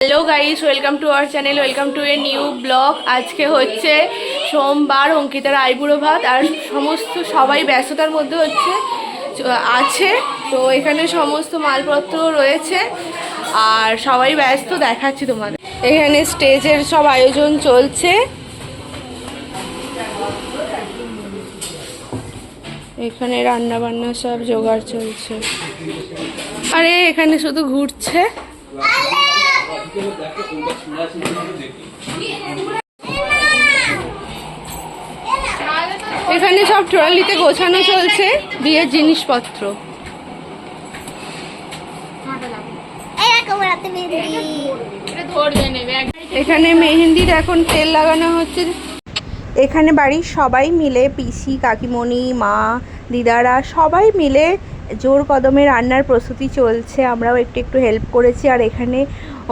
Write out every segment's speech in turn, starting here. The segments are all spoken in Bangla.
Hello guys, welcome to our channel, welcome to a new blog. আজকে হচ্ছে সোমবার, অঙ্কিতার আইবুড়ো ভাত, আর সমস্ত সবাই ব্যস্ততার মধ্যে আছে। তো এখানে সমস্ত মালপত্র রয়েছে আর সবাই ব্যস্ত, দেখাচ্ছি তোমাদের। এখানে স্টেজের সব আয়োজন চলছে। এখানে রান্না বান্না সব জোগাড় চলছে। আরে এখানে শুধু ঘুরছে। এখানে সব ট্রলিতে গোছানো চলছে বিয়ের জিনিসপত্র। এখানে মেহেন্দির এখন তেল লাগানো হচ্ছে। এখানে বাড়ির সবাই মিলে, পিসি, কাকিমণি, মা, দিদারা সবাই মিলে জোর কদমে রান্নার প্রস্তুতি চলছে। আমরাও একটু একটু হেল্প করেছি। আর এখানে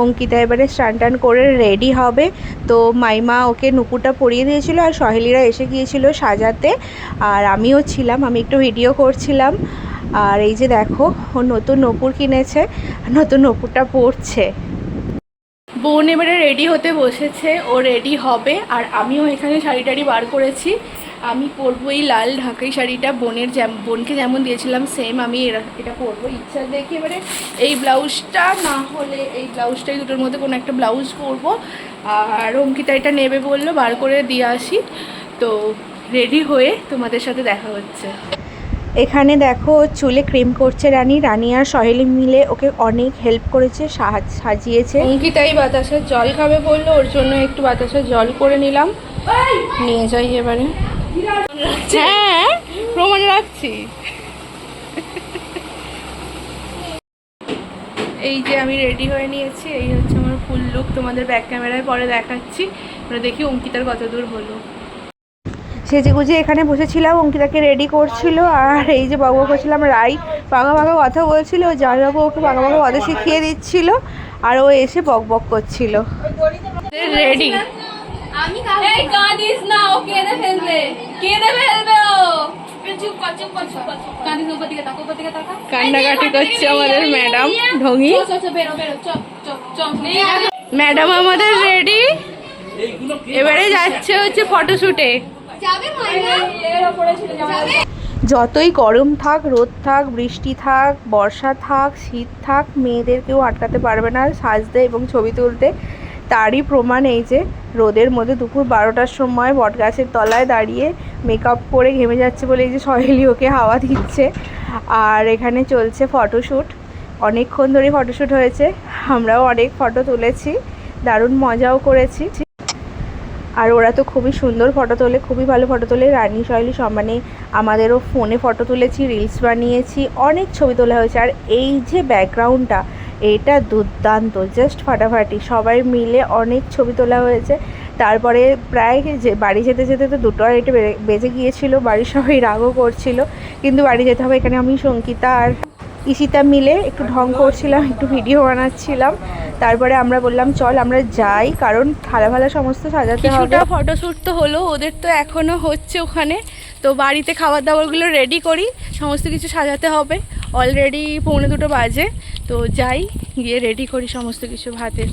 অঙ্কিতা এবারে স্নান টান করে রেডি হবে। তো মাইমা ওকে নুপুরটা পরিয়ে দিয়েছিল আর সহেলিরা এসে গিয়েছিল সাজাতে, আর আমিও ছিলাম, আমি একটু ভিডিও করছিলাম। আর এই যে দেখো, ও নতুন নুপুর কিনেছে, নতুন নুপুরটা পরছে। বোন এবারে রেডি হতে বসেছে, ও রেডি হবে। আর আমিও এখানে শাড়ি টাড়ি বার করেছি। আমি পরবো এই লাল ঢাকাই শাড়িটা, বোনকে যেমন দিয়েছিলাম সেম আমি এটা পরবো। ইচ্ছা দেখি এবারে এই ব্লাউজটা, না হলে এই ব্লাউজটাই, দুটোর মধ্যে কোনো একটা ব্লাউজ পরবো। আর অঙ্কিতা এটা নেবে বললো, বার করে দিয়ে আসি। তো রেডি হয়ে তোমাদের সাথে দেখা হচ্ছে। এখানে দেখো চুলে ক্রিম করছে রানী আর সহেলি মিলে ওকে অনেক হেল্প করেছে, সাজিয়েছে। অঙ্কিতাই বাতাসের জল খাবে বললো, ওর জন্য একটু বাতাসের জল করে নিলাম, নিয়ে যাই এবারে। হ্যাঁ, প্রমাণ রাখছি। এই যে আমি রেডি হয়ে নিয়েছি, এই হচ্ছে আমার ফুল লুক। তোমাদের ব্যাক ক্যামেরায় পরে দেখাচ্ছি। এবার দেখি অঙ্কিতার কত দূর হলো। সেজেগুজে এখানে বসেছিলাম, অঙ্কিতাকে রেডি করছিল। আর এই যে বাবু করছিলাম, রাই বাঘা বাঘা কথা বলছিল, জামাইবাবু ওকে বাঘা বাঘা কথা শিখিয়ে দিচ্ছিল, আর ও এসে বক বক করছিল। রেডি। কান্নাকাটি করছে আমাদের ম্যাডাম ঢঙ্গি। ম্যাডাম আমাদের রেডি, এবারে যাচ্ছে হচ্ছে ফটোশুটে। যতই গরম থাক, রোদ থাক, বৃষ্টি থাক, বর্ষা থাক, শীত থাক, মেয়েদের কেউ আটকাতে পারবে না সাজতে এবং ছবি তুলতে। তারই প্রমাণ এই যে রোদের মধ্যে দুপুর 12টার সময় বটগাছের তলায় দাঁড়িয়ে মেকআপ করে ঘেমে যাচ্ছে বলে এই যে সহেলি ওকে হাওয়া দিচ্ছে। আর এখানে চলছে ফটোশ্যুট, অনেকক্ষণ ধরে ফটোশ্যুট হয়েছে, আমরাও অনেক ফটো তুলেছি, দারুণ মজাও করেছি। আর ওরা তো খুবই সুন্দর ফটো তোলে, খুবই ভালো ফটো তোলে। রানী সহেলি সমানে আমাদেরও ফোনে ফটো তুলেছি, রিলস বানিয়েছি, অনেক ছবি তোলা হয়েছে। আর এই যে ব্যাকগ্রাউন্ডটা, এটা দুর্দান্ত, জাস্ট ফাটাফাটি। সবাই মিলে অনেক ছবি তোলা হয়েছে। তারপরে প্রায় যে বাড়ি যেতে যেতে তো 2টা বেজে গিয়েছিল, বাড়ির সবাই রাগও করছিল, কিন্তু বাড়ি যেতে হবে। এখানে আমি সঙ্গীতা আর ঈশিতা মিলে একটু ঢং করছিলাম, একটু ভিডিও বানাচ্ছিলাম। তারপরে আমরা বললাম চল আমরা যাই, কারণ থালা ফালা সমস্ত সাজাতে হবে। ফটোশ্যুট তো হলো, ওদের তো এখনও হচ্ছে ওখানে। তো বাড়িতে খাবার দাবারগুলো রেডি করি, সমস্ত কিছু সাজাতে হবে। অলরেডি 1:45 বাজে। তো যাই, গিয়ে রেডি করি সমস্ত কিছু ভাতের।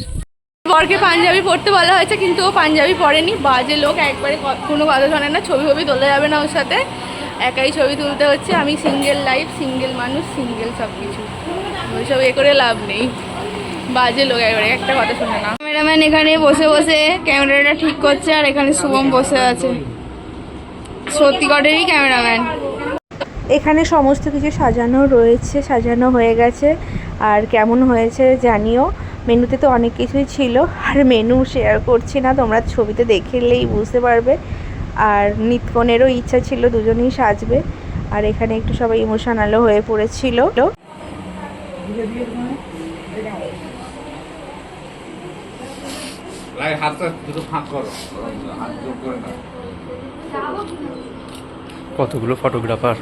বরকে পাঞ্জাবি পরতে বলা হয়েছে, কিন্তু ও পাঞ্জাবি পরেনি, বাজে লোক, একবারে কোনো কথা শোনে না। ছবি তোলা যাবে না ওর সাথে, একাই ছবি তুলতে হচ্ছে। আমি সিঙ্গেল লাইফ, সিঙ্গেল মানুষ, সিঙ্গেল সব কিছু, ওইসব করে লাভ নেই। বাজে লোক, একবারে একটা কথা শোনে না। ক্যামেরাম্যান এখানে বসে বসে ক্যামেরাটা ঠিক করছে, আর এখানে শুভম বসে আছে, সত্যিকারেরই ক্যামেরাম্যান। এখানে সমস্ত কিছু সাজানো রয়েছে, সাজানো হয়ে গেছে। আর কেমন হয়েছে জানিও। মেনুতে তো অনেক কিছুই ছিল, আর মেনু শেয়ার করছি না, তোমরা ছবিতে দেখলেই বুঝতে পারবে। আর নিত্যকনেরও ইচ্ছা ছিল দুজনেই সাজবে। আর এখানে একটু সবাই ইমোশনালও হয়ে পড়েছিল। কতগুলো ফটোগ্রাফার।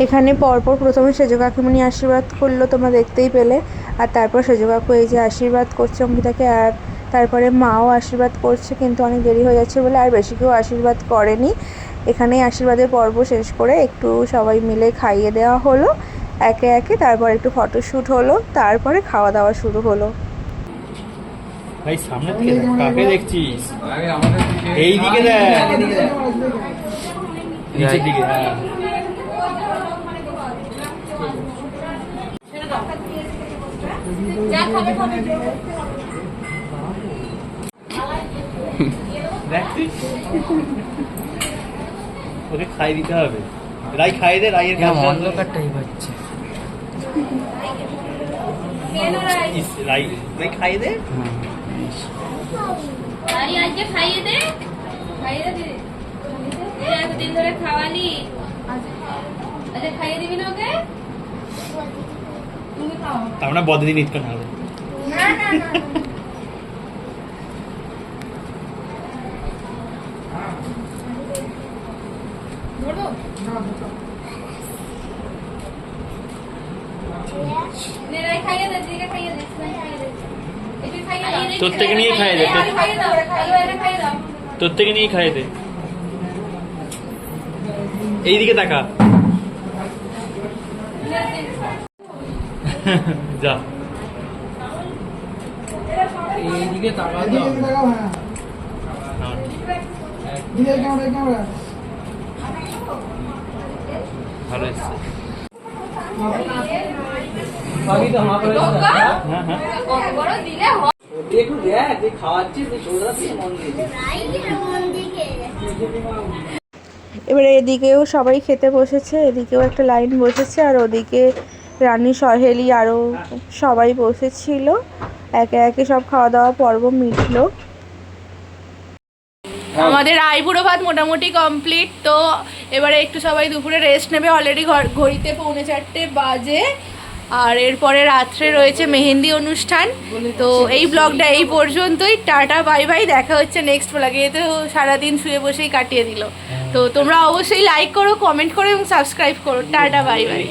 এখানে পরপর প্রথমে সেজ কাকিমণি আশীর্বাদ করলো, তোমরা দেখতেই পেলে। আর তারপর সেজ কাকু এই যে আশীর্বাদ করছে অঙ্কিতাকে, আর তারপরে মাও আশীর্বাদ করছে, কিন্তু অনেক দেরি হয়ে যাচ্ছে বলে আর বেশি কেউ আশীর্বাদ করেনি। এখানেই আশীর্বাদের পর্ব শেষ করে একটু সবাই মিলে খাইয়ে দেওয়া হলো। একে একে তারপর একটু ফটোশ্যুট হলো, তারপরে খাওয়া দাওয়া শুরু হলো। ভাই সামনে থেকে দেখ, কাকে দেখছিস? এই দিকে দেখ, নিচের দিকে। হ্যাঁ দেখ তুই, ওকে খাই দিতে হবে। রাই খাই দে, রাইয়ের কাছে অন্ধকারটাই হচ্ছে। রাই রাই খাই দে। আরে আজকে খাইয়ে দে, খাইয়ে দে। এই এতদিন ধরে খাওয়ালি, আচ্ছা খাইয়ে দিবি না ওকে? তুমি খাও তার মানে বদদিন ঈদ করে হবে। না না না ধরো নে রাই খাইয়ে দে, দিকে খাইয়ে দে, খাইয়ে দে। এটি খাইয়ে দে, তোর থেকে নিয়ে খাইয়ে দে, খাইয়ে দাও, খাইয়ে দাও। তোর থেকে নিয়ে খাইয়ে দে। এইদিকে তাকা। যা এইদিকে তাকাও দাও। ভালো এসছে। সবই তো আমার করে দাও। হ্যাঁ হ্যাঁ কত বড় দিলে হয়? একটু দেখ, তুই খাওয়াচ্ছিস, তুই সোজা দিয়ে মন দিয়ে। এবারে এদিকেও সবাই খেতে বসেছে, এদিকেও একটা লাইন বসেছে, আর ওদিকে রানী সহেলি আরও সবাই বসেছিল। একে একে সব খাওয়া দাওয়া পর্ব মিটলো। আমাদের আইবুড়ো ভাত মোটামুটি কমপ্লিট। তো এবারে একটু সবাই দুপুরে রেস্ট নেবে, অলরেডি ঘড়িতে 3:45 বাজে। আর এরপরে রাত্রে রয়েছে মেহেন্দি অনুষ্ঠান। তো এই ব্লগটা এই পর্যন্তই। টাটা বাই বাই, দেখা হচ্ছে নেক্সট ব্লগে। এ তো সারাদিন শুয়ে বসেই কাটিয়ে দিল। তো তোমরা অবশ্যই লাইক করো, কমেন্ট করো এবং সাবস্ক্রাইব করো। Tata bye bye.